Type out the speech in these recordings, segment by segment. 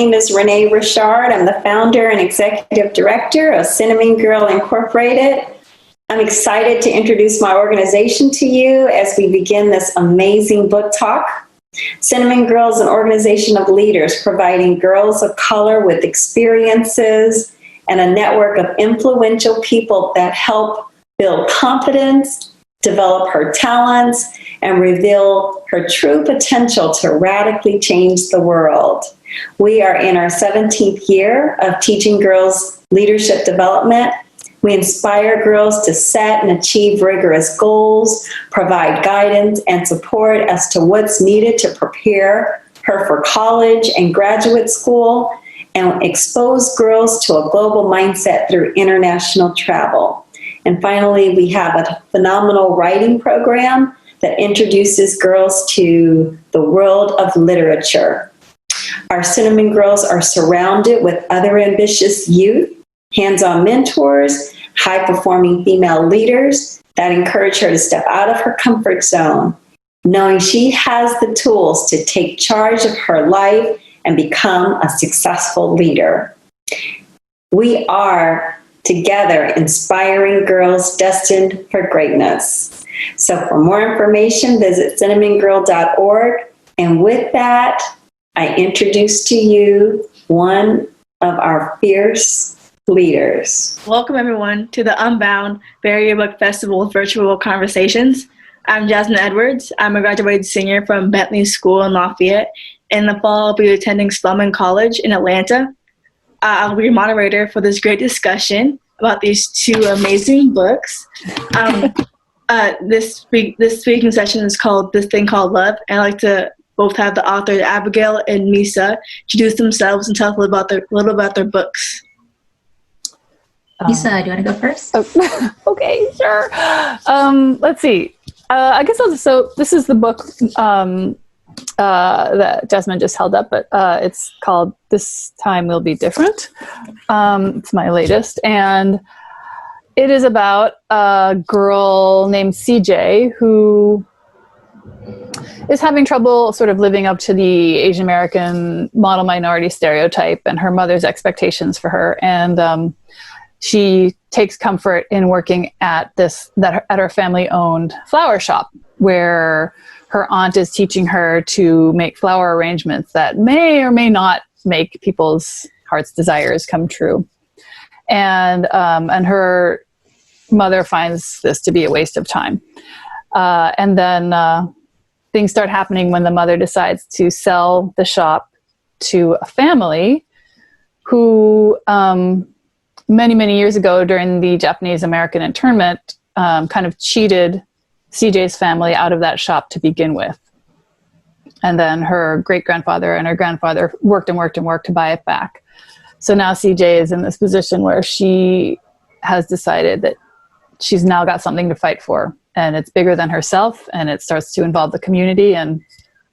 name is Renee Richard. I'm the founder and executive director of Cinnamongirl Incorporated. I'm excited to introduce my organization to you as we begin this amazing book talk. Cinnamongirl is an organization of leaders providing girls of color with experiences and a network of influential people that help build confidence, develop her talents, and reveal her true potential to radically change the world. We are in our 17th year of teaching girls leadership development. We inspire girls to set and achieve rigorous goals, provide guidance and support as to what's needed to prepare her for college and graduate school, and expose girls to a global mindset through international travel. And finally, we have a phenomenal writing program that introduces girls to the world of literature. Our Cinnamon Girls are surrounded with other ambitious youth, hands-on mentors, high-performing female leaders that encourage her to step out of her comfort zone, knowing she has the tools to take charge of her life and become a successful leader. We are together inspiring girls destined for greatness. So for more information, visit cinnamongirl.org. And with that, I introduce to you one of our fierce leaders. Welcome everyone to the Unbound Barrier Book Festival Virtual Conversations. I'm Jasmine Edwards. I'm a graduated senior from Bentley School in Lafayette. In the fall, I'll be attending Spelman College in Atlanta. I'll be your moderator for this great discussion about these two amazing books. This speaking session is called This Thing Called Love, and I'd like to both have the authors Abigail and Misa introduce themselves and tell us a little about their books. Misa, do you want to go first? Okay, sure. Let's see. I guess so this is the book that Jasmine just held up, but it's called This Time Will Be Different. It's my latest, and it is about a girl named CJ who is having trouble sort of living up to the Asian American model minority stereotype and her mother's expectations for her. And she takes comfort in working at her family-owned flower shop, where her aunt is teaching her to make flower arrangements that may or may not make people's heart's desires come true. And her mother finds this to be a waste of time. And then things start happening when the mother decides to sell the shop to a family who many, many years ago during the Japanese-American internment kind of cheated CJ's family out of that shop to begin with. And then her great-grandfather and her grandfather worked to buy it back. So now CJ is in this position where she has decided that she's now got something to fight for, and it's bigger than herself, and it starts to involve the community, and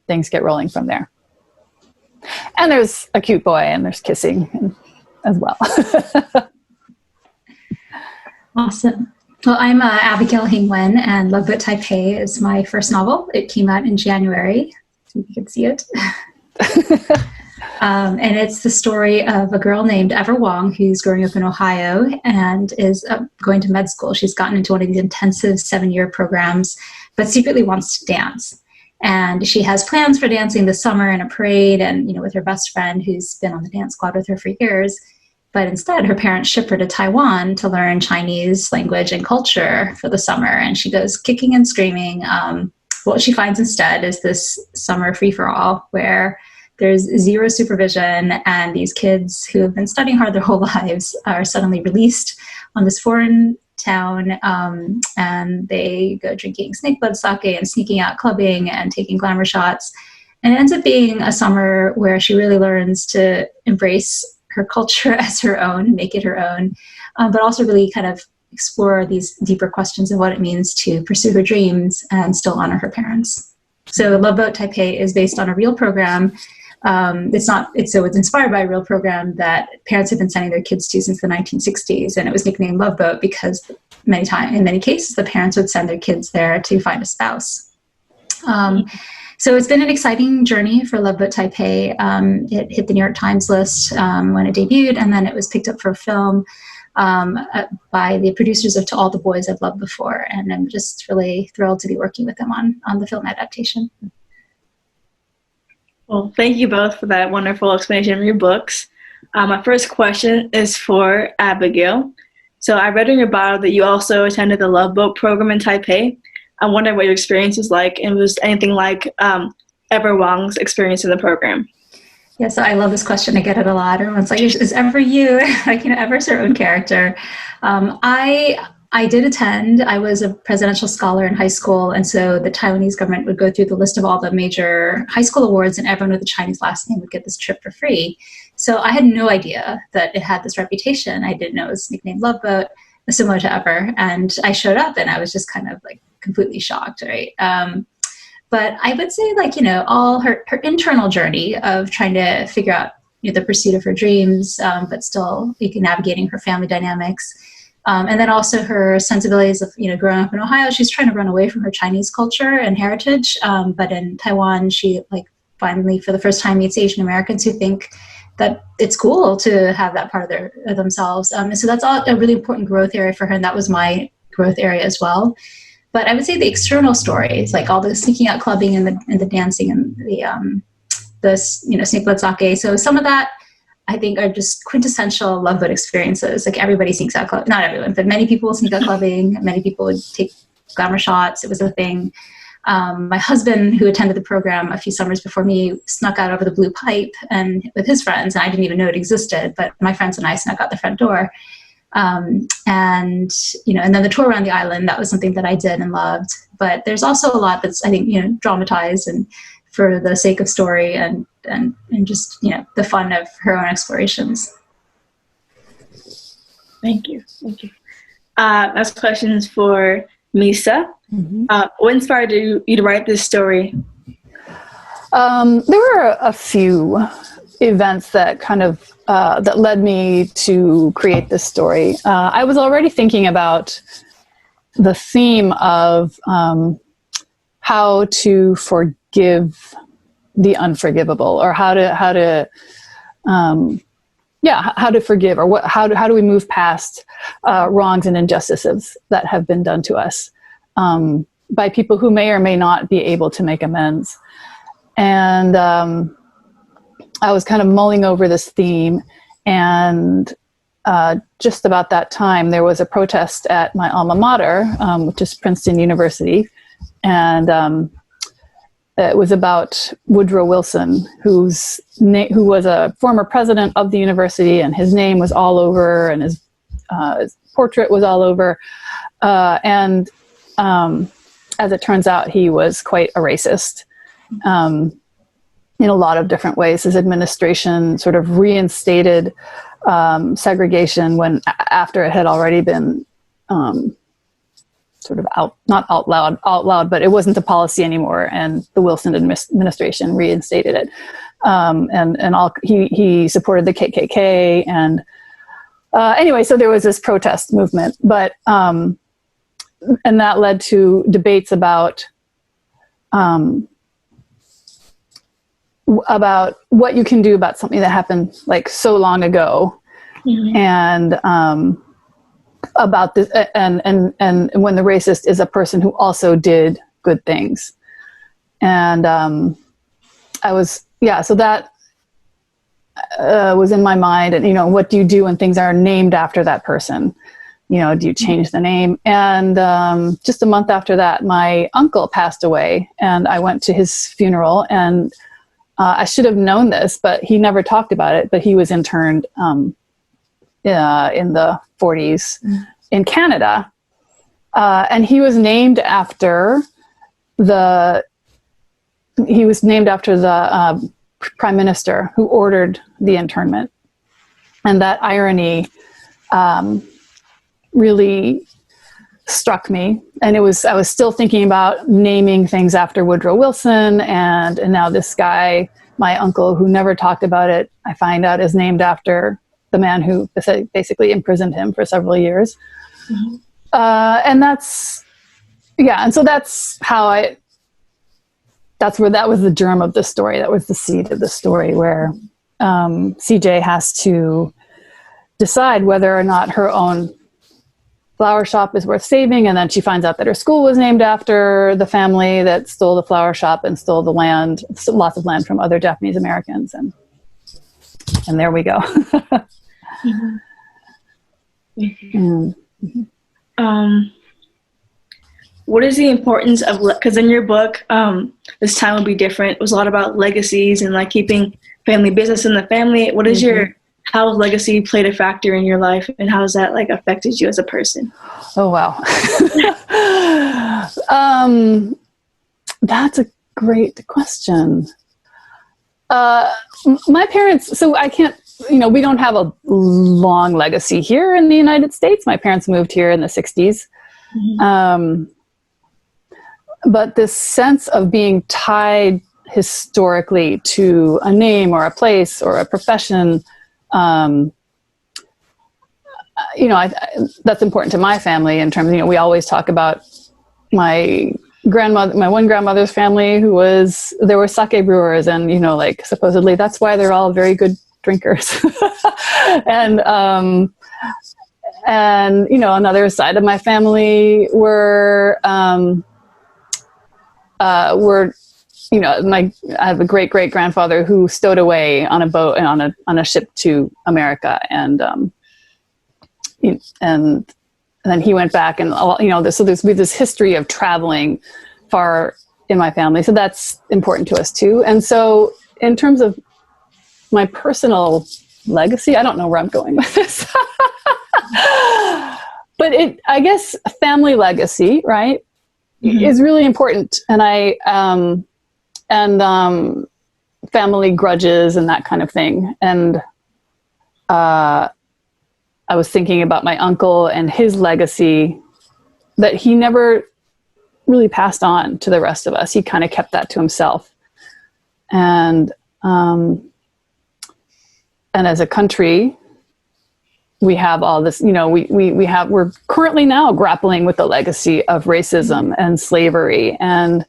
things get rolling from there. And there's a cute boy, and there's kissing as well. Awesome. Well, I'm Abigail Hing Wen, and Loveboat Taipei is my first novel. It came out in January, so you can see it. And it's the story of a girl named Wong who's growing up in Ohio and is going to med school. She's gotten into one of these intensive 7-year programs, but secretly wants to dance. And she has plans for dancing this summer in a parade and, with her best friend who's been on the dance squad with her for years. But instead, her parents ship her to Taiwan to learn Chinese language and culture for the summer. And she goes kicking and screaming. What she finds instead is this summer free-for-all where there's zero supervision, and these kids who have been studying hard their whole lives are suddenly released on this foreign town, and they go drinking snake blood sake and sneaking out clubbing and taking glamour shots. And it ends up being a summer where she really learns to embrace her culture as her own, make it her own, but also really kind of explore these deeper questions of what it means to pursue her dreams and still honor her parents. So Loveboat Taipei is based on a real program. It's inspired by a real program that parents have been sending their kids to since the 1960s, and it was nicknamed Loveboat because in many cases the parents would send their kids there to find a spouse. So it's been an exciting journey for Loveboat Taipei. It hit the New York Times list when it debuted, and then it was picked up for film by the producers of To All the Boys I've Loved Before. And I'm just really thrilled to be working with them on the film adaptation. Well, thank you both for that wonderful explanation of your books. My first question is for Abigail. So I read in your bio that you also attended the Loveboat program in Taipei. I wonder what your experience was like, and was anything like Ever Wong's experience in the program? Yeah, so I love this question. I get it a lot. Everyone's like, is Ever you? Like, Ever's her own character. I did attend. I was a presidential scholar in high school, and so the Taiwanese government would go through the list of all the major high school awards, and everyone with a Chinese last name would get this trip for free. So I had no idea that it had this reputation. I didn't know it was nicknamed Loveboat, similar to Ever, and I showed up, and I was just kind of like completely shocked, right? But I would say, like, all her internal journey of trying to figure out the pursuit of her dreams, but still navigating her family dynamics. And then also her sensibilities of, growing up in Ohio, she's trying to run away from her Chinese culture and heritage. But in Taiwan, she finally, for the first time, meets Asian Americans who think that it's cool to have that part of themselves. And so that's all a really important growth area for her. And that was my growth area as well. But I would say the external stories, like all the sneaking out clubbing and the dancing and the snake blood sake. So some of that, I think, are just quintessential Loveboat experiences. Like, everybody sneaks out clubbing. Not everyone, but many people sneak out clubbing. Many people would take glamour shots. It was a thing. My husband, who attended the program a few summers before me, snuck out over the blue pipe and with his friends, and I didn't even know it existed, but my friends and I snuck out the front door. And then the tour around the island, that was something that I did and loved. But there's also a lot that's, I think, dramatized and for the sake of story and just, the fun of her own explorations. Thank you. Next question is for Misa. Mm-hmm. What inspired you to write this story? There were a few events that kind of that led me to create this story. I was already thinking about the theme of how to forgive the unforgivable, or how to forgive, or how do we move past wrongs and injustices that have been done to us by people who may or may not be able to make amends. And I was kind of mulling over this theme, and just about that time, there was a protest at my alma mater, which is Princeton University, and it was about Woodrow Wilson, who was a former president of the university, and his name was all over, and his portrait was all over, and as it turns out, he was quite a racist. In a lot of different ways. His administration sort of reinstated segregation after it had already been sort of not out loud, but it wasn't a policy anymore. And the Wilson administration reinstated it. He supported the KKK. And anyway, so there was this protest movement, but and that led to debates about what you can do about something that happened like so long ago, mm-hmm. and about this, and when the racist is a person who also did good things, and so that was in my mind. And what do you do when things are named after that person? Do you change the name? And just a month after that, my uncle passed away, and I went to his funeral, and I should have known this, but he never talked about it. But he was interned in the 40s in Canada, and he was named after the prime minister who ordered the internment, and that irony really struck me. And I was still thinking about naming things after Woodrow Wilson, and now this guy, my uncle, who never talked about it, I find out is named after the man who basically imprisoned him for several years. Mm-hmm. And so that's how that was the germ of the story. That was the seed of the story, where CJ has to decide whether or not her own flower shop is worth saving, and then she finds out that her school was named after the family that stole the flower shop and stole the land, lots of land from other Japanese Americans, and there we go. What is the importance of, because in your book, This Time Will Be Different, it was a lot about legacies and like keeping family business in the family. What is how has legacy played a factor in your life, and how has that like affected you as a person? Oh, wow. That's a great question. My parents, so I can't, we don't have a long legacy here in the United States. My parents moved here in the 60s. But this sense of being tied historically to a name or a place or a profession, that's important to my family in terms of, we always talk about my one grandmother's family they were sake brewers, and, supposedly that's why they're all very good drinkers. and another side of my family I have a great grandfather who stowed away on a boat and on a ship to America, and then he went back, and so there's this history of traveling far in my family, so that's important to us too. And so in terms of my personal legacy, I don't know where I'm going with this, but I guess family legacy, right? Is really important, and family grudges and that kind of thing. And I was thinking about my uncle and his legacy that he never really passed on to the rest of us. He kind of kept that to himself. And as a country, we have all this, we're currently now grappling with the legacy of racism and slavery and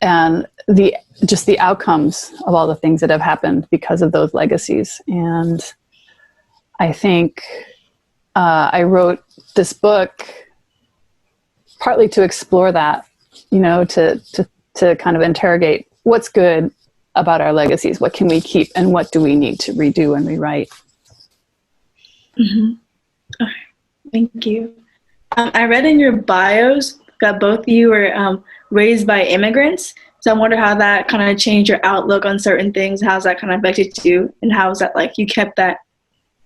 the outcomes of all the things that have happened because of those legacies. And I think I wrote this book partly to explore that, to kind of interrogate what's good about our legacies, what can we keep, and what do we need to redo and rewrite. Okay. Thank you. I read in your bios that both of you were raised by immigrants. So I wonder how that kind of changed your outlook on certain things. How's that kind of affected you, and how's that you kept that?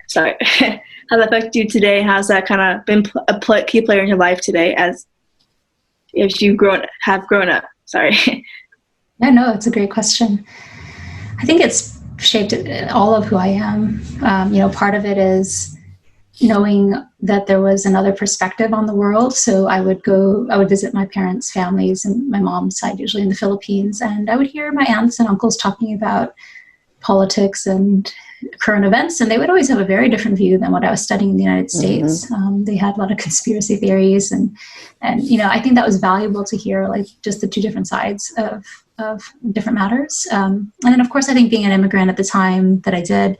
Sorry, how that affected you today? How's that kind of been a key player in your life today, as if you have grown up? Sorry. Yeah, no, it's a great question. I think it's shaped all of who I am. Part of it is knowing that there was another perspective on the world. So I would visit my parents' families, and my mom's side usually in the Philippines, and I would hear my aunts and uncles talking about politics and current events, and they would always have a very different view than what I was studying in the United States. They had a lot of conspiracy theories, and I think that was valuable to hear, just the two different sides of different matters. And then, of course, I think being an immigrant at the time that I did,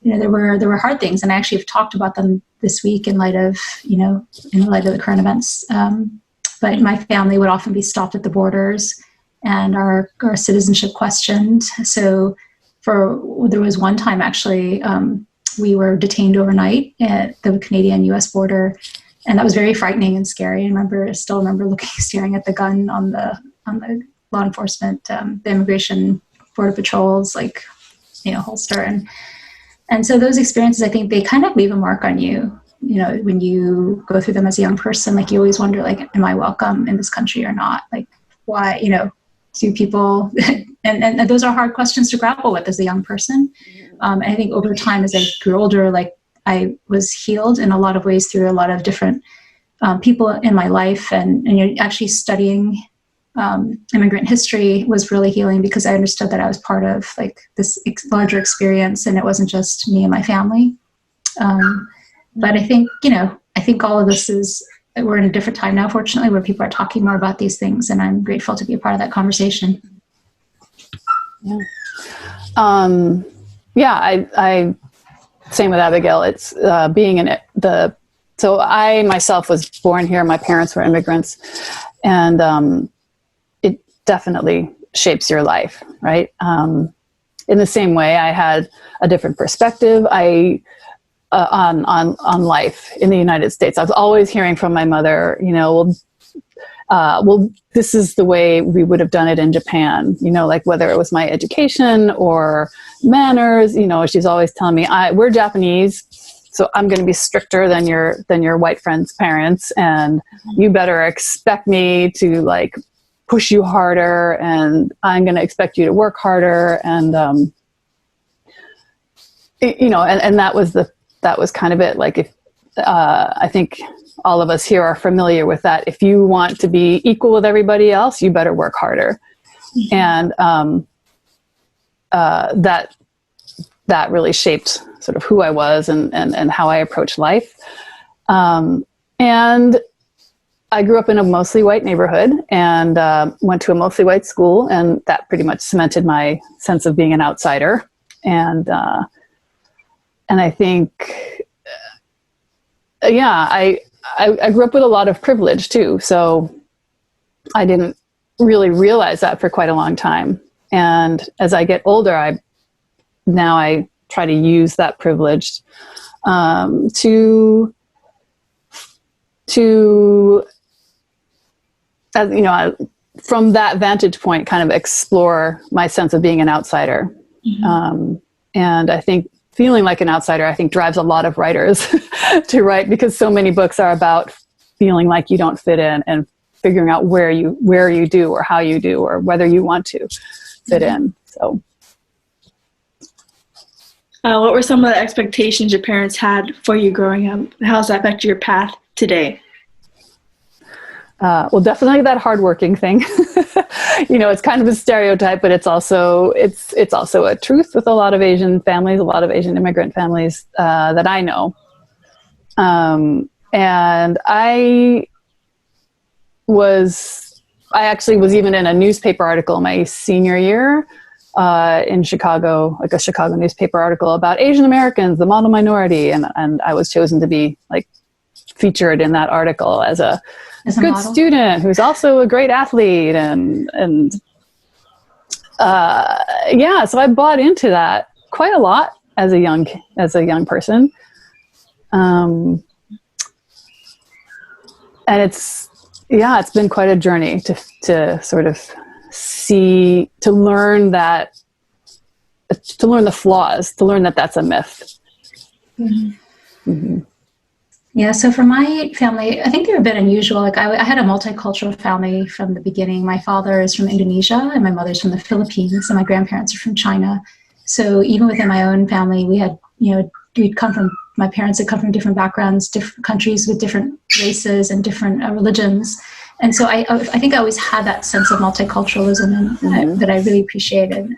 there were hard things, and I actually have talked about them this week in light of the current events. But my family would often be stopped at the borders, and our citizenship questioned. So there was one time actually, we were detained overnight at the Canadian-U.S. border, and that was very frightening and scary. I still remember staring at the gun on the law enforcement, the immigration border patrols, holster, and so those experiences, I think they kind of leave a mark on you. When you go through them as a young person, you always wonder, am I welcome in this country or not? Why, do people, and those are hard questions to grapple with as a young person. And I think over time, as I grew older, I was healed in a lot of ways through a lot of different people in my life, and actually studying immigrant history was really healing, because I understood that I was part of this larger experience, and it wasn't just me and my family. But I think all of this is we're in a different time now, fortunately, where people are talking more about these things, and I'm grateful to be a part of that conversation. Yeah. I same with Abigail. It's being in it. So I myself was born here. My parents were immigrants, and it definitely shapes your life, right? In the same way, I had a different perspective on life in the United States. I was always hearing from my mother, well, this is the way we would have done it in Japan, like whether it was my education or manners, she's always telling me, we're Japanese, so I'm going to be stricter than your white friend's parents. And you better expect me to like push you harder, and I'm going to expect you to work harder. And, and that was kind of it. Like if, I think all of us here are familiar with that. If you want to be equal with everybody else, you better work harder. And that really shaped sort of who I was and how I approached life. And I grew up in a mostly white neighborhood and went to a mostly white school, and that pretty much cemented my sense of being an outsider. And I think, I grew up with a lot of privilege too. So I didn't really realize that for quite a long time. And as I get older, I try to use that privilege to from that vantage point, kind of explore my sense of being an outsider. Mm-hmm. And I think feeling like an outsider, I think, drives a lot of writers to write, because so many books are about feeling like you don't fit in and figuring out where you do or how you do or whether you want to fit in. So, what were some of the expectations your parents had for you growing up? How has that affected your path today? Well, definitely that hardworking thing. It's kind of a stereotype, but it's also a truth with a lot of Asian families, a lot of Asian immigrant families that I know. And I actually was even in a newspaper article my senior year in Chicago, like a Chicago newspaper article about Asian Americans, the model minority, and I was chosen to be like featured in that article as a good model student who's also a great athlete, so I bought into that quite a lot as a young person, and it's been quite a journey to sort of learn the flaws, to learn that that's a myth. Mm-hmm. Mm-hmm. Yeah, so for my family, I think they were a bit unusual. Like I had a multicultural family from the beginning. My father is from Indonesia and my mother's from the Philippines, and my grandparents are from China. So even within my own family, we had, my parents had come from different backgrounds, different countries with different races and different religions. And so I think I always had that sense of multiculturalism that I really appreciated.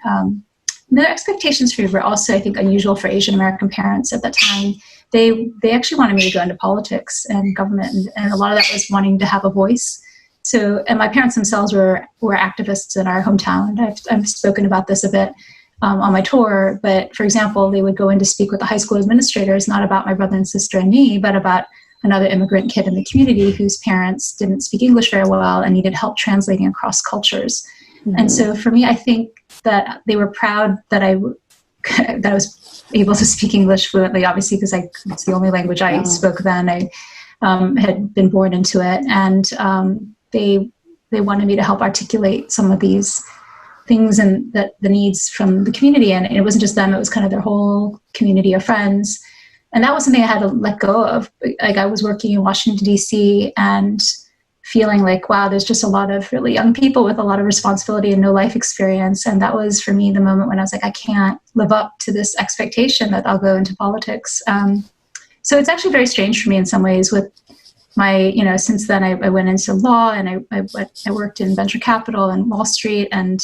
The expectations for me were also, I think, unusual for Asian American parents at that time. They actually wanted me to go into politics and government, and a lot of that was wanting to have a voice. So, and my parents themselves were activists in our hometown. I've spoken about this a bit on my tour, but for example, they would go in to speak with the high school administrators, not about my brother and sister and me, but about another immigrant kid in the community whose parents didn't speak English very well and needed help translating across cultures. Mm-hmm. And so for me, I think that they were proud that I was able to speak English fluently, obviously, because it's the only language I spoke then. I had been born into it. And they wanted me to help articulate some of these things and the needs from the community. And it wasn't just them, it was kind of their whole community of friends. And that was something I had to let go of. Like I was working in Washington, D.C. and feeling like, wow, there's just a lot of really young people with a lot of responsibility and no life experience. And that was, for me, the moment when I was like, I can't live up to this expectation that I'll go into politics. So it's actually very strange for me in some ways with my, since then I went into law and I worked in venture capital and Wall Street. And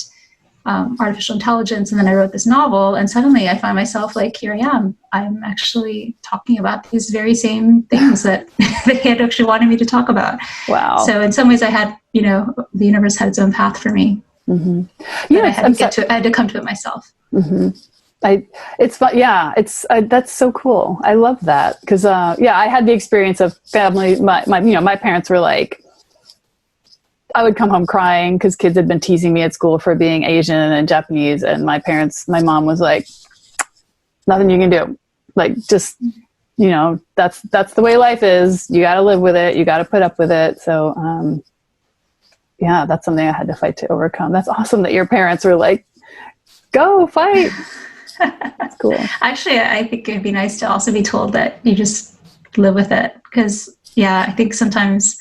artificial intelligence. And then I wrote this novel, and suddenly I find myself like, here I am. I'm actually talking about these very same things that they had actually wanted me to talk about. Wow. So in some ways I had, the universe had its own path for me. Mm-hmm. I had to come to it myself. Mm-hmm. It's fun. Yeah, that's so cool. I love that because I had the experience of family. My parents were like, I would come home crying because kids had been teasing me at school for being Asian and Japanese, and my mom was like, nothing you can do. Like, just that's the way life is. You got to live with it. You got to put up with it. So that's something I had to fight to overcome. That's awesome that your parents were like, go fight. That's cool. Actually, I think it'd be nice to also be told that you just live with it. Because, I think sometimes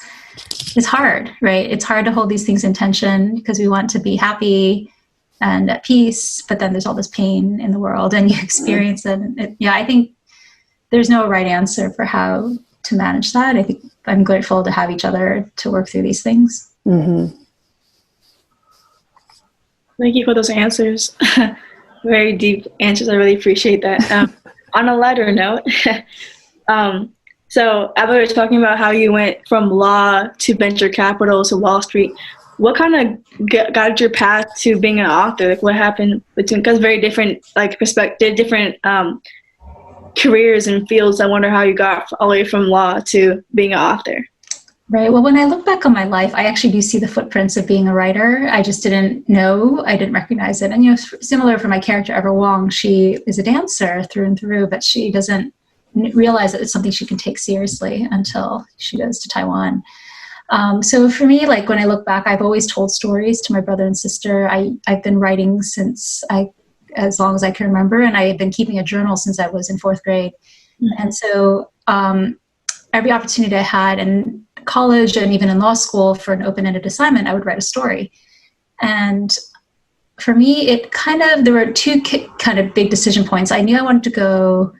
it's hard, right? It's hard to hold these things in tension because we want to be happy and at peace, but then there's all this pain in the world and you experience it. I think there's no right answer for how to manage that. I think I'm grateful to have each other to work through these things. Mm-hmm. Thank you for those answers. Very deep answers. I really appreciate that. On a lighter note, so Abigail was talking about how you went from law to venture capital to Wall Street. What kind of guided your path to being an author? Like, what happened between? Because very different, perspective, different careers and fields. I wonder how you got all the way from law to being an author. Right. Well, when I look back on my life, I actually do see the footprints of being a writer. I just didn't know. I didn't recognize it. And, similar for my character, Ever Wong, she is a dancer through and through, but she doesn't realize that it's something she can take seriously until she goes to Taiwan. So for me, when I look back, I've always told stories to my brother and sister. I've been writing since as long as I can remember, and I have been keeping a journal since I was in 4th grade. Mm-hmm. And so every opportunity I had in college and even in law school for an open-ended assignment, I would write a story. And for me, there were two kind of big decision points. I knew I wanted to go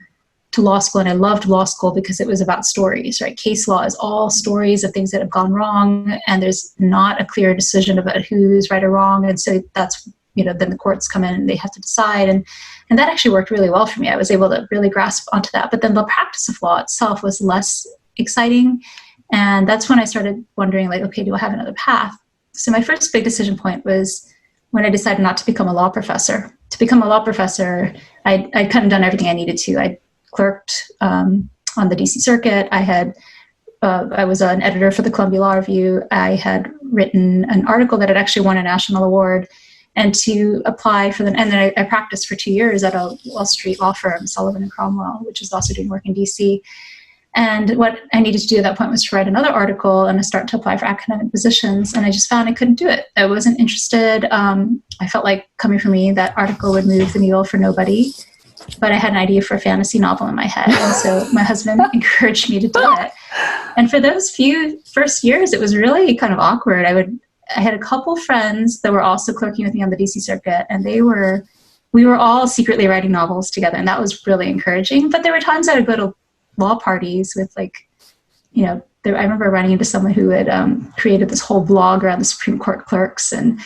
to law school, and I loved law school because it was about stories, right? Case law is all stories of things that have gone wrong, and there's not a clear decision about who's right or wrong. And so that's, then the courts come in and they have to decide. And that actually worked really well for me. I was able to really grasp onto that. But then the practice of law itself was less exciting. And that's when I started wondering, okay, do I have another path? So my first big decision point was when I decided not to become a law professor. To become a law professor, I'd kind of done everything I needed to. I clerked on the DC circuit. I was an editor for the Columbia Law Review. I had written an article that had actually won a national award. And to apply for and then I practiced for 2 years at a Wall Street law firm, Sullivan & Cromwell, which is also doing work in DC. And what I needed to do at that point was to write another article and start to apply for academic positions. And I just found I couldn't do it. I wasn't interested. I felt like coming from me, that article would move the needle for nobody. But I had an idea for a fantasy novel in my head. And so my husband encouraged me to do it. And for those few first years, it was really kind of awkward. I had a couple friends that were also clerking with me on the DC circuit, and we were all secretly writing novels together. And that was really encouraging. But there were times I would go to law parties with I remember running into someone who had created this whole blog around the Supreme Court clerks, and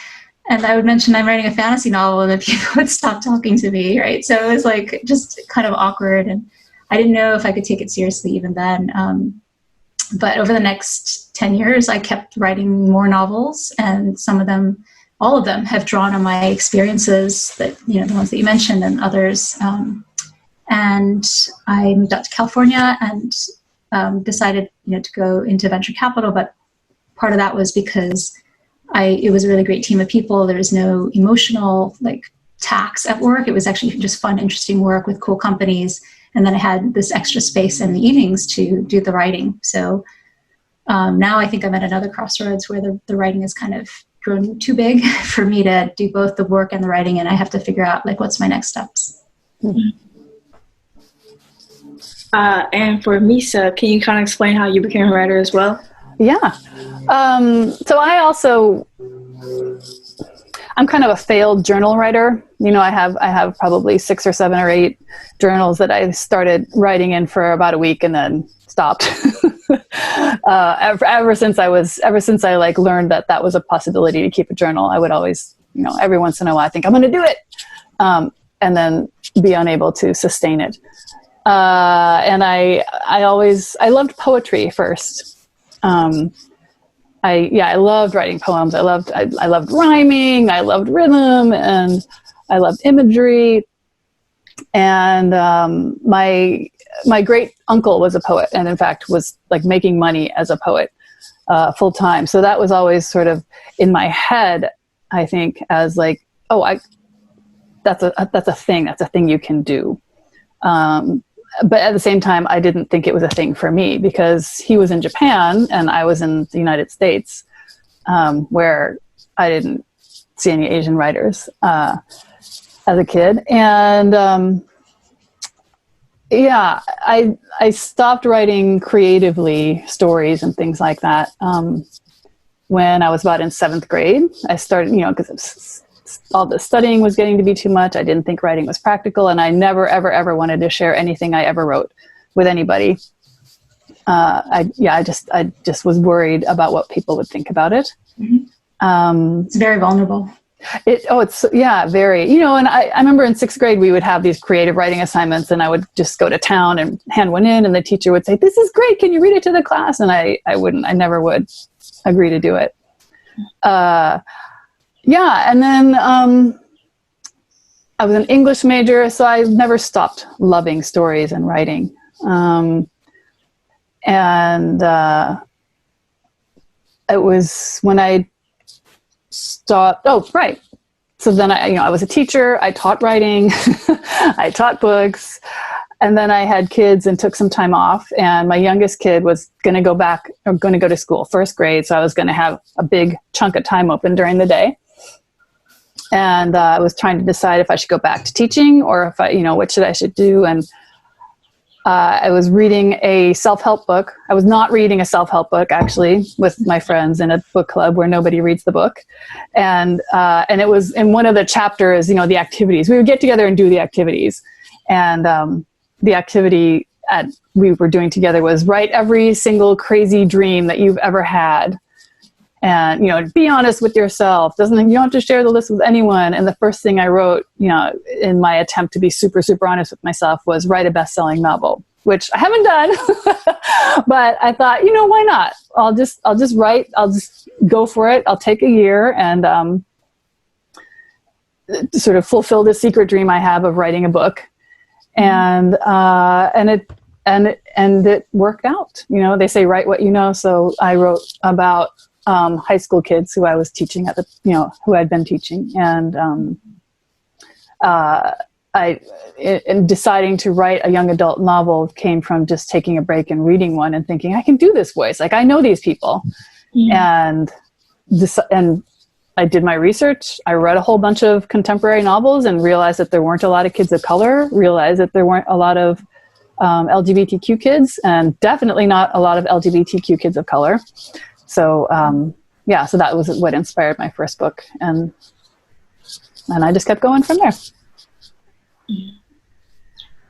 I would mention I'm writing a fantasy novel, and then people would stop talking to me, right? So it was just kind of awkward, and I didn't know if I could take it seriously even then. But over the next 10 years, I kept writing more novels, and all of them have drawn on my experiences, that the ones that you mentioned and others. And I moved out to California and decided, to go into venture capital. But part of that was because it was a really great team of people. There was no emotional tax at work. It was actually just fun, interesting work with cool companies. And then I had this extra space in the evenings to do the writing. So now I think I'm at another crossroads where the writing has kind of grown too big for me to do both the work and the writing. And I have to figure out what's my next steps. Mm-hmm. And for Misa, can you kind of explain how you became a writer as well? Yeah. So I'm kind of a failed journal writer. I have probably 6 or 7 or 8 journals that I started writing in for about a week and then stopped. Ever since I learned that was a possibility to keep a journal, I would always every once in a while I think I'm going to do it. And then be unable to sustain it. And I loved poetry first. I loved writing poems. I loved rhyming. I loved rhythm, and I loved imagery. And my great uncle was a poet, and in fact was like making money as a poet full time. So that was always sort of in my head, I think, as like, that's a thing. That's a thing you can do. But at the same time, I didn't think it was a thing for me, because he was in Japan and I was in the United States, where I didn't see any Asian writers as a kid. And I stopped writing creatively stories and things like that when I was about in 7th grade. I started, because all the studying was getting to be too much. I didn't think writing was practical, and I never, ever, ever wanted to share anything I ever wrote with anybody. I just was worried about what people would think about it. Mm-hmm. It's very vulnerable. It's very, and I remember in 6th grade, we would have these creative writing assignments, and I would just go to town and hand one in, and the teacher would say, "This is great. Can you read it to the class?" And I never would agree to do it. And then I was an English major, so I never stopped loving stories and writing. It was when I stopped. Oh, right. So then I was a teacher. I taught writing. I taught books. And then I had kids and took some time off. And my youngest kid was going to go to school, 1st grade. So I was going to have a big chunk of time open during the day. And I was trying to decide if I should go back to teaching or if what I should do. And I was reading a self-help book. I was not reading a self-help book, actually, with my friends in a book club where nobody reads the book. And it was in one of the chapters, the activities. We would get together and do the activities. And the activity we were doing together was write every single crazy dream that you've ever had. And, be honest with yourself. You don't have to share the list with anyone. And the first thing I wrote, in my attempt to be super, super honest with myself, was write a best-selling novel, which I haven't done. But I thought, why not? I'll just write. I'll just go for it. I'll take a year and sort of fulfill the secret dream I have of writing a book. And it worked out. They say write what you know. So I wrote about high school kids who I was teaching who I'd been teaching. And in deciding to write a young adult novel came from just taking a break and reading one and thinking, I can do this voice. Like, I know these people. Yeah. And I did my research. I read a whole bunch of contemporary novels and realized that there weren't a lot of kids of color, realized that there weren't a lot of LGBTQ kids, and definitely not a lot of LGBTQ kids of color. So, so that was what inspired my first book. And I just kept going from there. You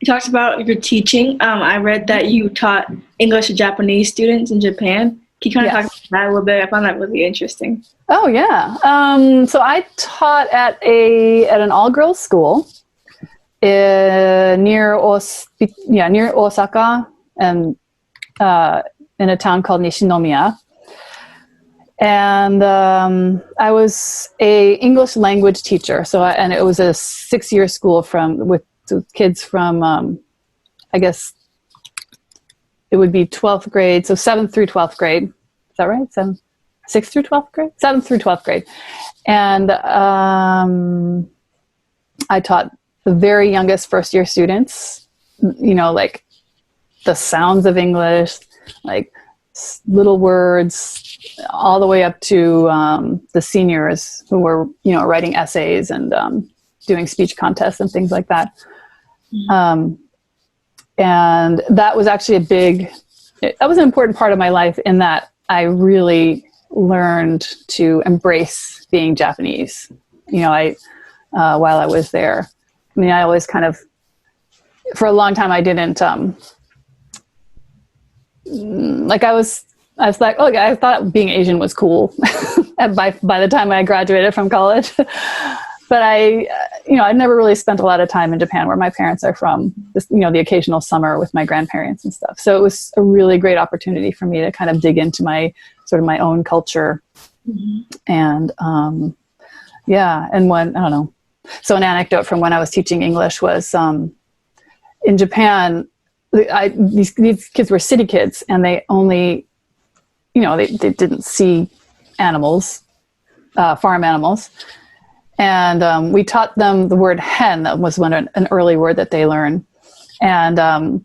talked about your teaching. I read that you taught English to Japanese students in Japan. Can you kind of talk about that a little bit? I found that really interesting. Oh, yeah. So I taught at an all-girls school near Osaka, and in a town called Nishinomiya. And I was a English language teacher. And it was a 6-year school with kids from, I guess it would be 12th grade. So 7th through 12th grade. Is that right? 6th through 12th grade? 7th through 12th grade. And I taught the very youngest first-year students, like the sounds of English, like little words, all the way up to the seniors who were, writing essays and doing speech contests and things like that. Mm-hmm. And that was actually that was an important part of my life, in that I really learned to embrace being Japanese. While I was there. I mean, I always kind of, for a long time, I didn't, I was like, oh, I thought being Asian was cool. by the time I graduated from college. But I never really spent a lot of time in Japan, where my parents are from, just, the occasional summer with my grandparents and stuff. So it was a really great opportunity for me to kind of dig into my own culture. And, and when, I don't know. So an anecdote from when I was teaching English was, in Japan, these kids were city kids, and they only, they didn't see animals, farm animals. And we taught them the word hen. That was an early word that they learned. And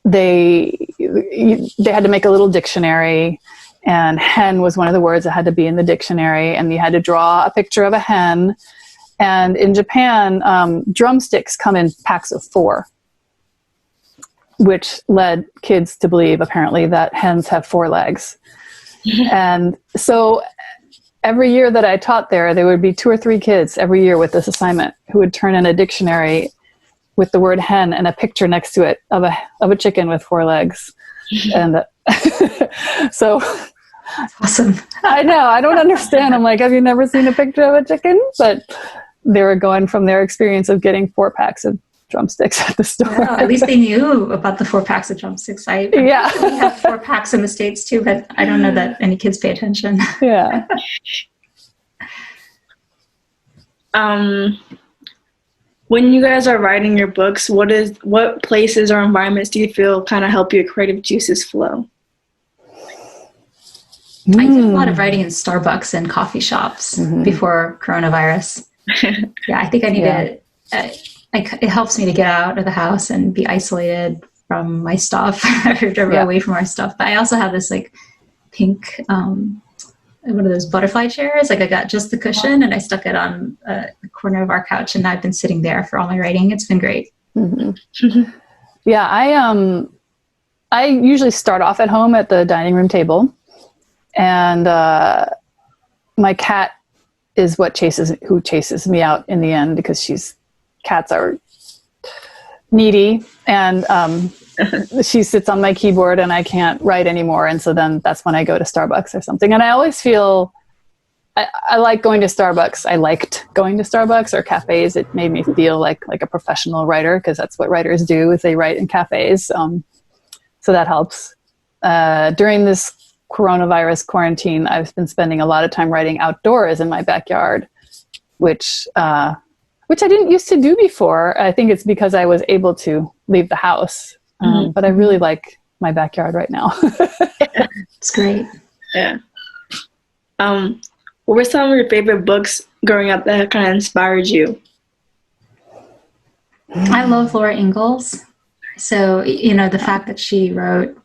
they had to make a little dictionary, and hen was one of the words that had to be in the dictionary, and you had to draw a picture of a hen. And in Japan, drumsticks come in packs of 4, which led kids to believe, apparently, that hens have 4 legs. And so every year that I taught there would be 2 or 3 kids every year with this assignment who would turn in a dictionary with the word hen and a picture next to it of a chicken with 4 legs. And so awesome. I know, I don't understand. I'm like, have you never seen a picture of a chicken? But they were going from their experience of getting 4 packs of drumsticks at the store. Well, at least they knew about the 4 packs of drumsticks. We have 4 packs in the States too, but I don't know that any kids pay attention. Yeah. When you guys are writing your books, what places or environments do you feel kind of help your creative juices flow? I did a lot of writing in Starbucks and coffee shops before coronavirus. Yeah, I think I need it helps me to get out of the house and be isolated from my stuff, or away from our stuff. But I also have this like pink, one of those butterfly chairs. Like I got just the cushion and I stuck it on the corner of our couch, and I've been sitting there for all my writing. It's been great. Yeah, I usually start off at home at the dining room table, and my cat is who chases me out in the end, because cats are needy, and she sits on my keyboard and I can't write anymore. And so then that's when I go to Starbucks or something. And I always feel, I like going to Starbucks. I liked going to Starbucks or cafes. It made me feel like a professional writer, because that's what writers do, is they write in cafes. So that helps. During this coronavirus quarantine, I've been spending a lot of time writing outdoors in my backyard, which I didn't used to do before. I think it's because I was able to leave the house. But I really like my backyard right now. It's great. Yeah. What were some of your favorite books growing up that kind of inspired you? I love Laura Ingalls. So, the fact that she wrote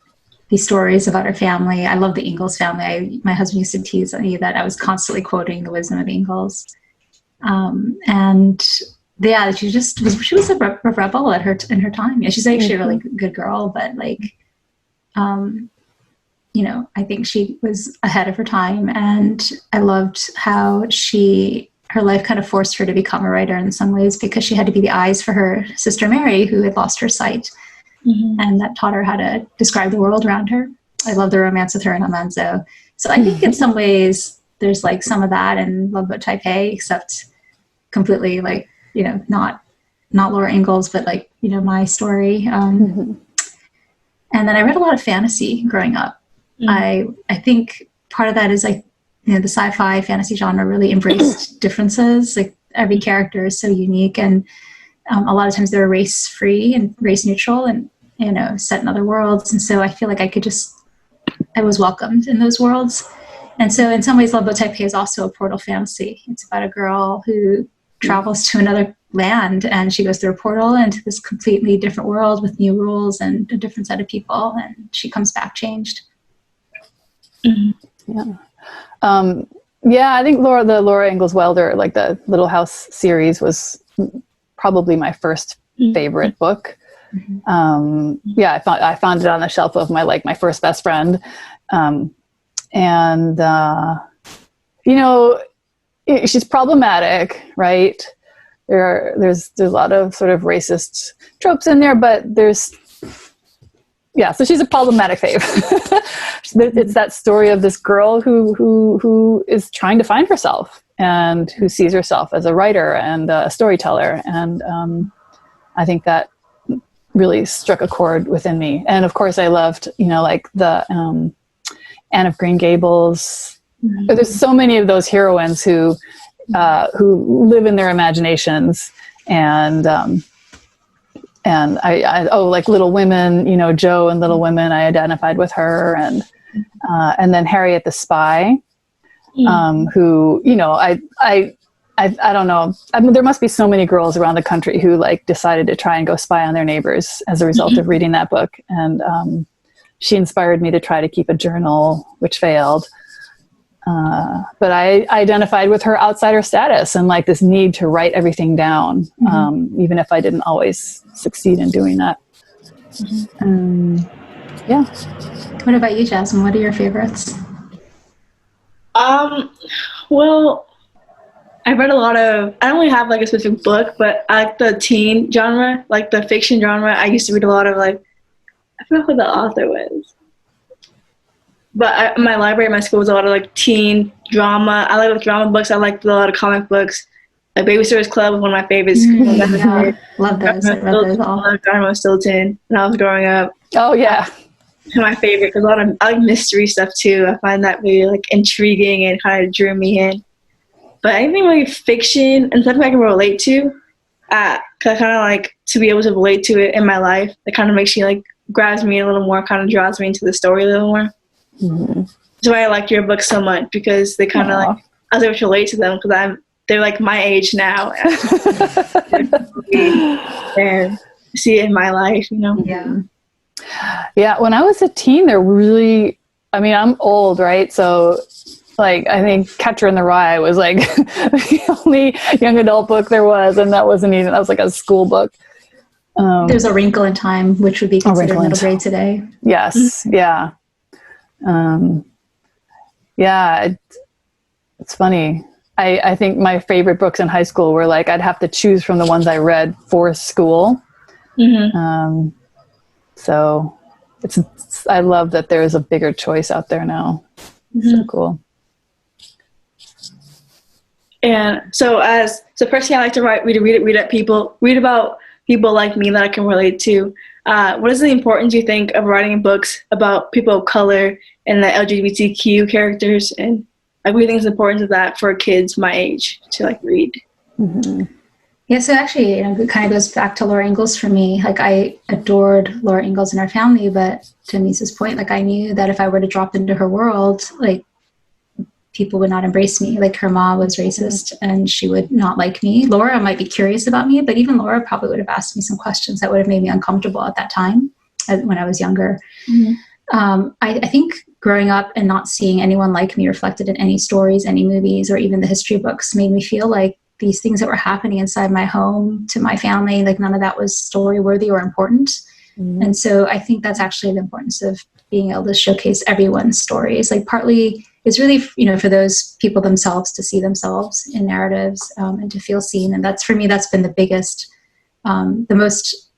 these stories about her family. I love the Ingalls family. My husband used to tease me that I was constantly quoting the wisdom of Ingalls. And yeah, she was a rebel in her time. Yeah, she's actually a really good girl, but I think she was ahead of her time, and I loved how her life kind of forced her to become a writer in some ways, because she had to be the eyes for her sister Mary, who had lost her sight, and that taught her how to describe the world around her. I love the romance with her and Almanzo. So I think in some ways there's some of that in Loveboat Taipei, except completely not Laura Ingalls, but my story. And then I read a lot of fantasy growing up. I think part of that is the sci-fi fantasy genre really embraced differences. Every character is so unique, and a lot of times they're race free and race neutral, and set in other worlds. And so I feel like I was welcomed in those worlds. And so in some ways, Loveboat Taipei is also a portal fantasy. It's about a girl who travels to another land, and she goes through a portal into this completely different world with new rules and a different set of people, and she comes back changed. Yeah. I think the Laura Ingalls Wilder, the Little House series, was probably my first favorite book. I found it on the shelf of my first best friend. She's problematic, right? There's a lot of sort of racist tropes in there, but there's so she's a problematic fave. It's that story of this girl who is trying to find herself and who sees herself as a writer and a storyteller. And I think that really struck a chord within me. And of course I loved, like the Anne of Green Gables. Mm-hmm. There's so many of those heroines who live in their imaginations, and I like Little Women, Jo and Little Women, I identified with her, and then Harriet the Spy, who, I don't know. I mean, there must be so many girls around the country who like decided to try and go spy on their neighbors as a result of reading that book. And she inspired me to try to keep a journal, which failed. But I identified with her outsider status and like this need to write everything down, even if I didn't always succeed in doing that. Yeah. What about you, Jasmine? What are your favorites? Well, I read a lot of, I don't really have like a specific book, but I like the teen genre, like the fiction genre. I used to read a lot of like, I forgot who the author was. But my library at my school was a lot of like teen drama. I like drama books. I liked a lot of comic books. Like Babysitter's Club was one of my favorites. Yeah, love those. I read those all. Dharma Stilton when I was growing up. Oh yeah, my favorite because I like mystery stuff too. I find that really like intriguing and kind of drew me in. But anything really fiction and something I can relate to, I kind of like to be able to relate to it in my life. It kind of makes you like grabs me a little more, kind of draws me into the story a little more. Mm-hmm. That's why I like your book so much, because they kind of like I was able to relate to them because they're like my age now, and see it in my life, Yeah. When I was a teen, there really, I mean, I'm old, right? So. Like, I think Catcher in the Rye was like the only young adult book there was, and that was like a school book. There's A Wrinkle in Time, which would be considered middle grade today. Yes, yeah. It's funny. I think my favorite books in high school were like, I'd have to choose from the ones I read for school. Mm-hmm. So I love that there's a bigger choice out there now. Mm-hmm. So cool. And so personally, I like to read about people like me that I can relate to. What is the importance you think of writing books about people of color and the LGBTQ characters, and like what do you think is the importance of that for kids my age to like read? Mm-hmm. Yeah, so actually, it kind of goes back to Laura Ingalls for me. Like I adored Laura Ingalls and our family, but to Misa's point, like I knew that if I were to drop into her world, like people would not embrace me. Like her mom was racist and she would not like me. Laura might be curious about me, but even Laura probably would have asked me some questions that would have made me uncomfortable at that time when I was younger. Mm-hmm. I think growing up and not seeing anyone like me reflected in any stories, any movies, or even the history books made me feel like these things that were happening inside my home to my family, like none of that was story worthy or important. Mm-hmm. And so I think that's actually the importance of being able to showcase everyone's stories. Like partly it's really, for those people themselves to see themselves in narratives and to feel seen. And that's, for me, that's been the biggest, the most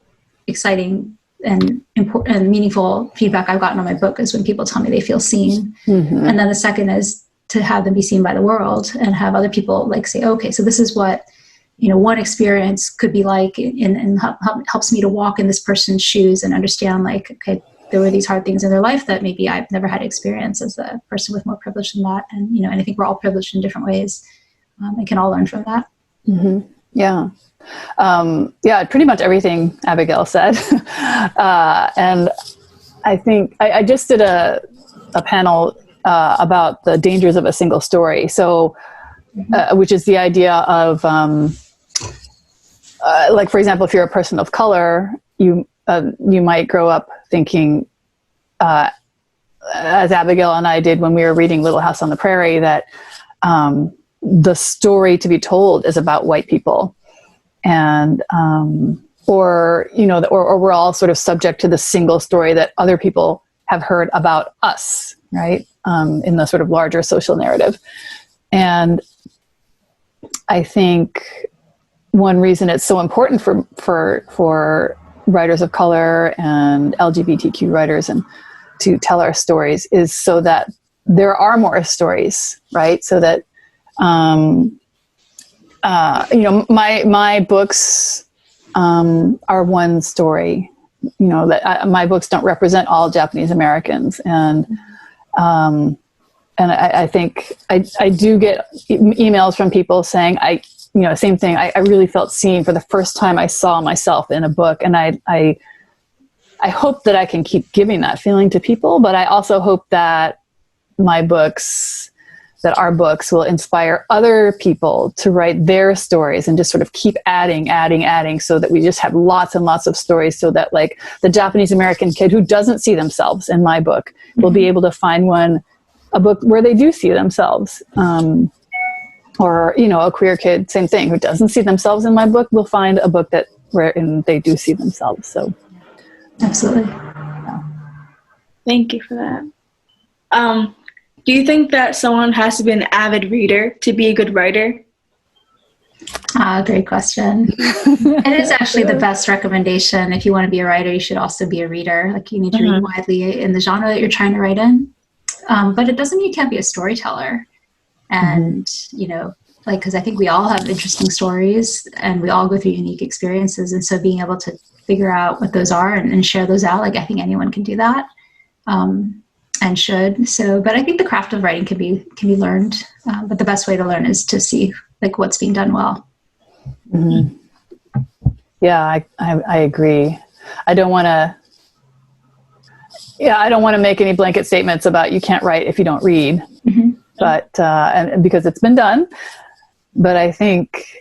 exciting and important and meaningful feedback I've gotten on my book is when people tell me they feel seen. Mm-hmm. And then the second is to have them be seen by the world and have other people like say, okay, so this is what, one experience could be like, and helps me to walk in this person's shoes and understand like, okay, there were these hard things in their life that maybe I've never had experience as a person with more privilege than that. And, and I think we're all privileged in different ways and can all learn from that. Mm-hmm. Yeah. Pretty much everything Abigail said. And I think I just did a panel about the dangers of a single story. So, which is the idea of, like, for example, if you're a person of color, you might grow up thinking, as Abigail and I did when we were reading Little House on the Prairie, that the story to be told is about white people, and or we're all sort of subject to the single story that other people have heard about us, right? In the sort of larger social narrative. And I think one reason it's so important for writers of color and LGBTQ writers and to tell our stories is so that there are more stories, right? So that, my books are one story, that my books don't represent all Japanese Americans. And I think I do get emails from people saying, same thing. I really felt seen for the first time I saw myself in a book. And I hope that I can keep giving that feeling to people, but I also hope that that our books will inspire other people to write their stories and just sort of keep adding, so that we just have lots and lots of stories, so that like the Japanese American kid who doesn't see themselves in my book will be able to find a book where they do see themselves. Or, a queer kid, same thing, who doesn't see themselves in my book will find a book wherein they do see themselves. So, absolutely. Yeah. Thank you for that. Do you think that someone has to be an avid reader to be a good writer? Great question. It is actually the best recommendation. If you want to be a writer, you should also be a reader. Like, you need to read widely in the genre that you're trying to write in. But it doesn't mean you can't be a storyteller. And, because I think we all have interesting stories and we all go through unique experiences. And so being able to figure out what those are and share those out, like, I think anyone can do that. And should. So, but I think the craft of writing can be learned. But the best way to learn is to see like what's being done well. Mm-hmm. Yeah, I agree. I don't want to make any blanket statements about you can't write if you don't read, but, and because it's been done, but I think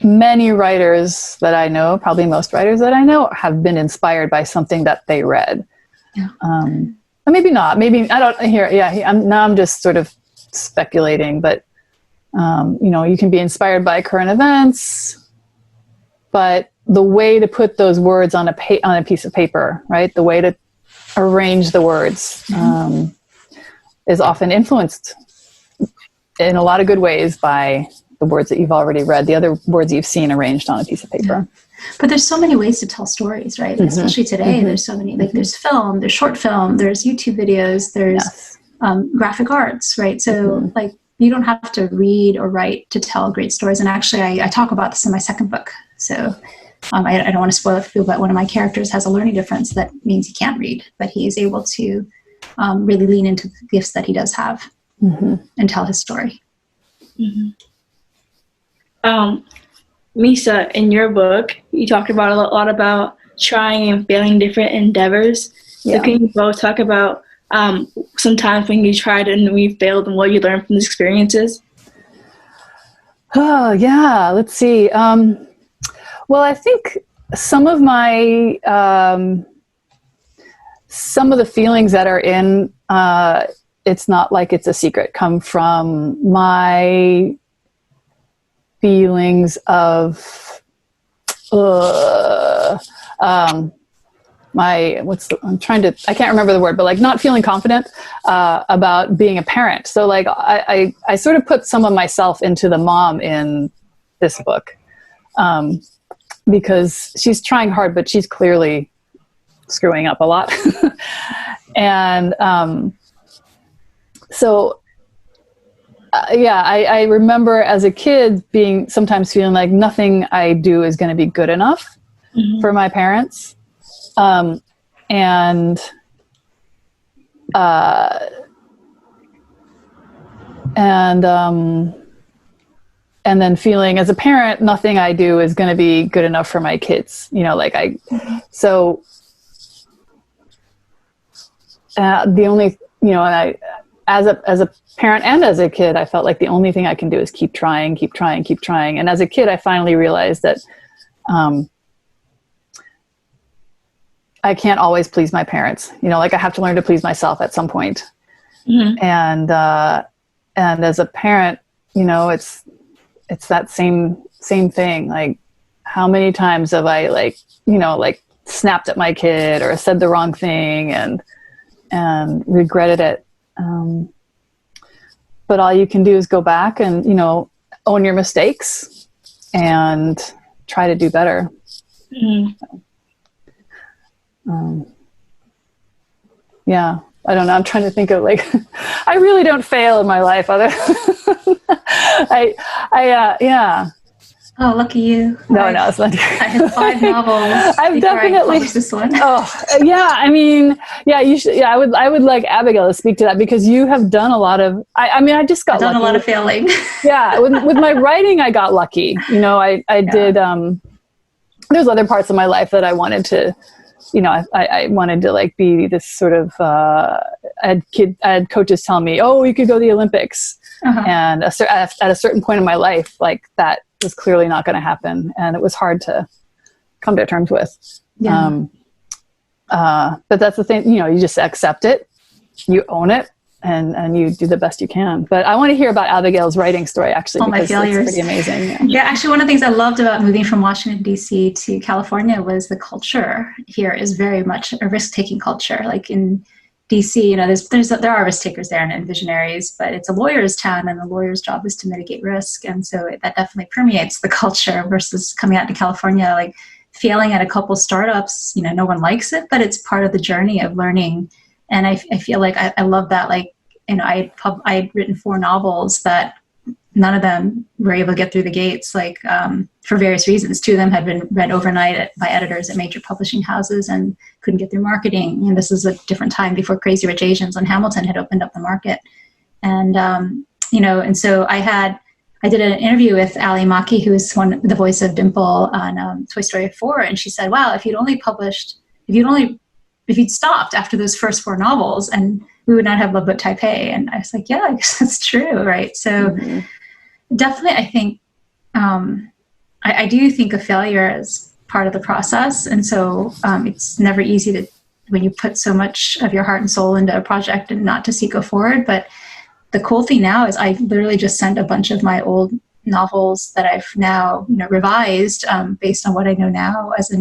many writers that I know, probably most writers that I know, have been inspired by something that they read. Yeah. Or maybe not. Maybe I don't hear. Yeah, I'm just sort of speculating. But you can be inspired by current events, but the way to put those words on a piece of paper, right? The way to arrange the words is often influenced in a lot of good ways by the words that you've already read, the other words you've seen arranged on a piece of paper. Yeah. But there's so many ways to tell stories, right? Especially today, there's so many, like there's film, there's short film, there's YouTube videos, there's graphic arts, right? So like you don't have to read or write to tell great stories. And actually I talk about this in my second book. So I don't want to spoil it for people, but one of my characters has a learning difference that means he can't read, but he is able to really lean into the gifts that he does have and tell his story. Misa, in your book, you talked about a lot about trying and failing different endeavors. Yeah. So can you both talk about some times when you tried and when you failed and what you learned from these experiences? Oh, yeah. Let's see. Well, I think some of my, some of the feelings that are in It's Not Like It's a Secret come from my feelings of I can't remember the word, but like not feeling confident about being a parent. So like I sort of put some of myself into the mom in this book because she's trying hard, but she's clearly screwing up a lot. And I remember as a kid sometimes feeling like nothing I do is going to be good enough for my parents. And then feeling as a parent, nothing I do is going to be good enough for my kids, the only, and as a parent and as a kid, I felt like the only thing I can do is keep trying. And as a kid, I finally realized that, I can't always please my parents, I have to learn to please myself at some point. And as a parent, it's that same thing. Like how many times have I snapped at my kid or said the wrong thing and regretted it. But all you can do is go back and, own your mistakes and try to do better. Mm. Yeah, I don't know. I'm trying to think of like, I really don't fail in my life. Other, yeah. Oh, lucky you. No, it's not. I have 5 novels. I've definitely published this one. Oh, yeah. I mean, yeah. You should. Yeah, I would like Abigail to speak to that because you have done a lot of. I mean, I just got I've done lucky. a lot of failing. Yeah, with my writing, I got lucky. You know, I did. There's other parts of my life that I wanted to. You know, I wanted to like be this sort of. I had coaches tell me, "Oh, you could go to the Olympics," and at a certain point in my life, like that was clearly not going to happen, and it was hard to come to terms with. Yeah. But that's the thing. You know, you just accept it, you own it, and you do the best you can. But I want to hear about Abigail's writing story, actually, because it's pretty amazing. Yeah, actually, one of the things I loved about moving from Washington, D.C. to California was the culture here is very much a risk-taking culture. Like in D.C., you know, there are risk takers there and visionaries, but it's a lawyer's town, and the lawyer's job is to mitigate risk. And so that definitely permeates the culture versus coming out to California, like failing at a couple startups, you know, no one likes it, but it's part of the journey of learning. And I feel like I love that. Like, you know, I had written 4 novels that none of them were able to get through the gates, like for various reasons. 2 of them had been read overnight by editors at major publishing houses and couldn't get through marketing. And this is a different time before Crazy Rich Asians and Hamilton had opened up the market. And, you know, and so I did an interview with Ali Maki, who is the voice of Dimple on Toy Story 4. And she said, wow, if you'd stopped after those first 4 novels, and we would not have Loveboat Taipei. And I was like, yeah, I guess that's true, right? So definitely, I think, I do think of failure as part of the process. And so it's never easy when you put so much of your heart and soul into a project and not to see go forward. But the cool thing now is I literally just sent a bunch of my old novels that I've now, you know, revised based on what I know now as a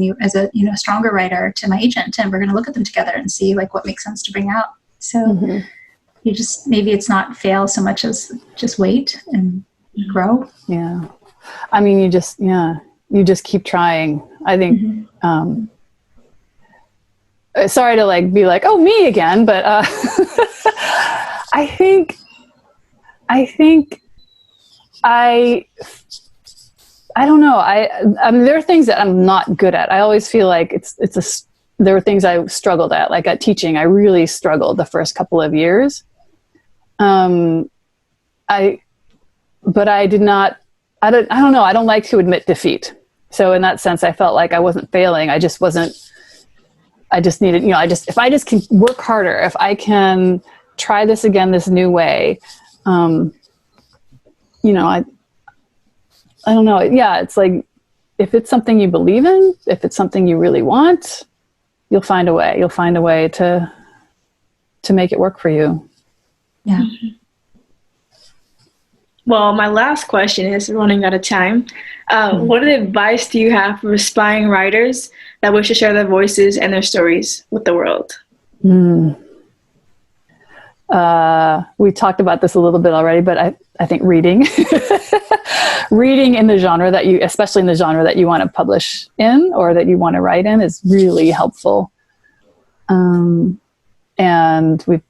you know, stronger writer to my agent, and we're going to look at them together and see like what makes sense to bring out. So you just, maybe it's not fail so much as just wait and grow. Yeah, I mean, you just keep trying. I think. Sorry to like be like, oh, me again, but I think. I don't know. I mean, there are things that I'm not good at. I always feel like there were things I struggled at, like at teaching. I really struggled the first couple of years. But I did not. I don't know. I don't like to admit defeat. So in that sense, I felt like I wasn't failing. I just wasn't. I just needed, you know. If I just can work harder, if I can try this again this new way. You know, I don't know. Yeah, it's like, if it's something you believe in, if it's something you really want, you'll find a way. You'll find a way to make it work for you. Yeah. Well, my last question is, running out of time. What advice do you have for aspiring writers that wish to share their voices and their stories with the world? We talked about this a little bit already, but I think reading in the genre that especially in the genre that you want to publish in or that you want to write in, is really helpful. And we,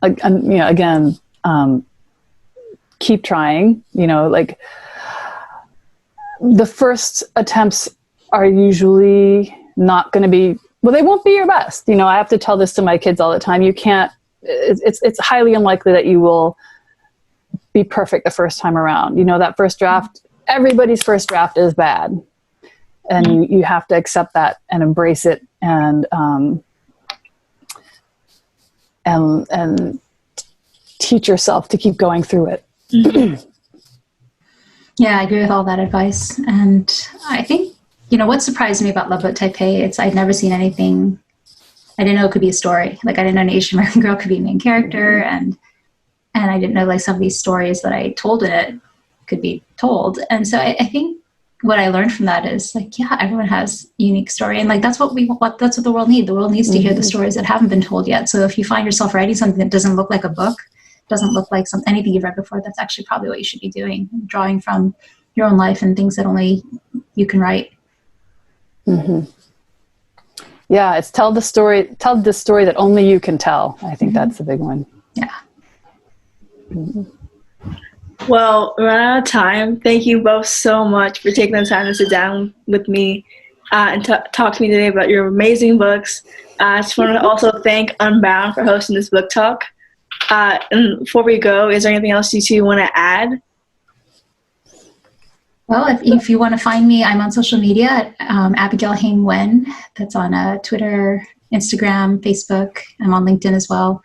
you know, again, keep trying, you know, like the first attempts are usually not going to be, well, they won't be your best. You know, I have to tell this to my kids all the time. You can't, it's highly unlikely that you will be perfect the first time around. You know, that first draft, everybody's first draft is bad. And you have to accept that and embrace it and teach yourself to keep going through it. Yeah, I agree with all that advice. And I think, you know, what surprised me about Loveboat Taipei, I'd never seen anything. I didn't know it could be a story. Like, I didn't know an Asian American girl could be a main character. And I didn't know, like, some of these stories that I told in it could be told. And so I think what I learned from that is, like, yeah, everyone has a unique story. And, like, that's what that's what the world needs. The world needs to hear the stories that haven't been told yet. So if you find yourself writing something that doesn't look like a book, doesn't look like anything you've read before, that's actually probably what you should be doing, drawing from your own life and things that only you can write. Mm-hmm. Yeah, it's tell the story that only you can tell. I think that's the big one. Yeah. Mm-hmm. Well, we're out of time. Thank you both so much for taking the time to sit down with me and talk to me today about your amazing books. I just want to also thank Unbound for hosting this book talk. And before we go, is there anything else you two want to add? Well, if you want to find me, I'm on social media at Abigail Hing Wen. That's on Twitter, Instagram, Facebook. I'm on LinkedIn as well.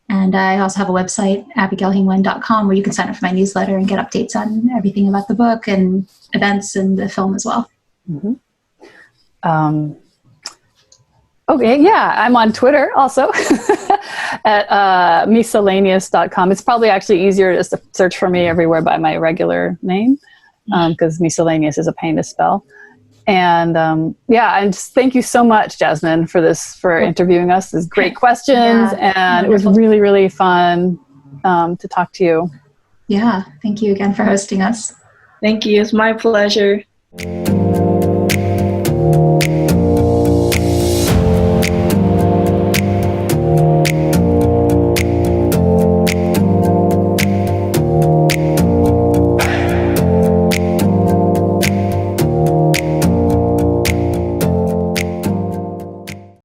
And I also have a website, abigailhingwen.com, where you can sign up for my newsletter and get updates on everything about the book and events and the film as well. Mm-hmm. Okay, yeah, I'm on Twitter also at miscellaneous.com. It's probably actually easier just to search for me everywhere by my regular name, because miscellaneous is a pain to spell. And and just thank you so much, Jasmine, for interviewing us. There's great questions, and wonderful. It was really, really fun to talk to you. Yeah, thank you again for hosting us. Thank you. It's my pleasure.